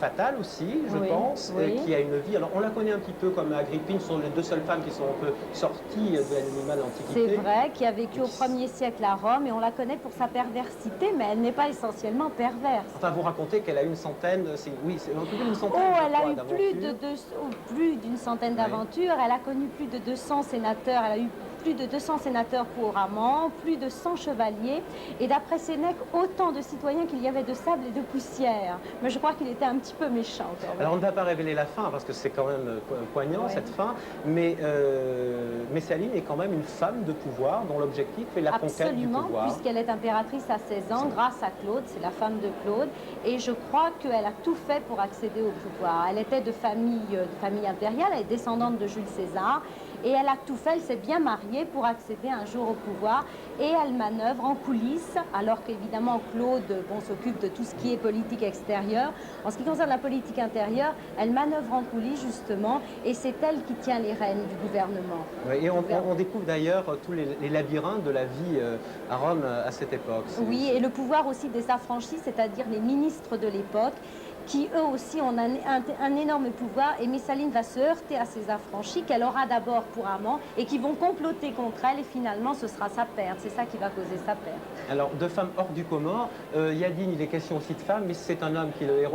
Fatale aussi, je pense, qui a une vie. Alors on la connaît un petit peu comme Agrippine, ce sont les deux seules femmes qui sont un peu sorties de l'anonymat de l'Antiquité. C'est vrai, qui a vécu au 1er siècle à Rome, et on la connaît pour sa perversité, mais elle n'est pas essentiellement perverse. Enfin, vous racontez qu'elle a une centaine, oui, c'est en tout cas une centaine Oh, elle a eu d'aventures. plus d'une centaine d'aventures, elle a connu plus de 200 sénateurs, elle a eu plus de 200 sénateurs pour amants, plus de 100 chevaliers, et d'après Sénèque, autant de citoyens qu'il y avait de sable et de poussière. Mais je crois qu'il était un petit peu méchant quand même. Alors on ne va pas révéler la fin, parce que c'est quand même poignant cette fin, mais Messaline est quand même une femme de pouvoir dont l'objectif est la conquête du pouvoir. Absolument, puisqu'elle est impératrice à 16 ans, grâce à Claude, c'est la femme de Claude, et je crois qu'elle a tout fait pour accéder au pouvoir. Elle était de famille impériale, elle est descendante de Jules César, et elle a tout fait, elle s'est bien mariée pour accéder un jour au pouvoir, et elle manœuvre en coulisses, alors qu'évidemment Claude s'occupe de tout ce qui est politique extérieure. En ce qui concerne la politique intérieure, elle manœuvre en coulisses justement, et c'est elle qui tient les rênes du gouvernement. Oui, et on découvre d'ailleurs tous les labyrinthes de la vie à Rome à cette époque. Oui, et le pouvoir aussi des affranchis, c'est-à-dire les ministres de l'époque, qui eux aussi ont un énorme pouvoir, et Messaline va se heurter à ces affranchis qu'elle aura d'abord pour amants et qui vont comploter contre elle, et finalement ce sera sa perte, c'est ça qui va causer sa perte. Alors, de femmes hors du commun, Yadin, il est question aussi de femmes, mais c'est un homme qui est le héros.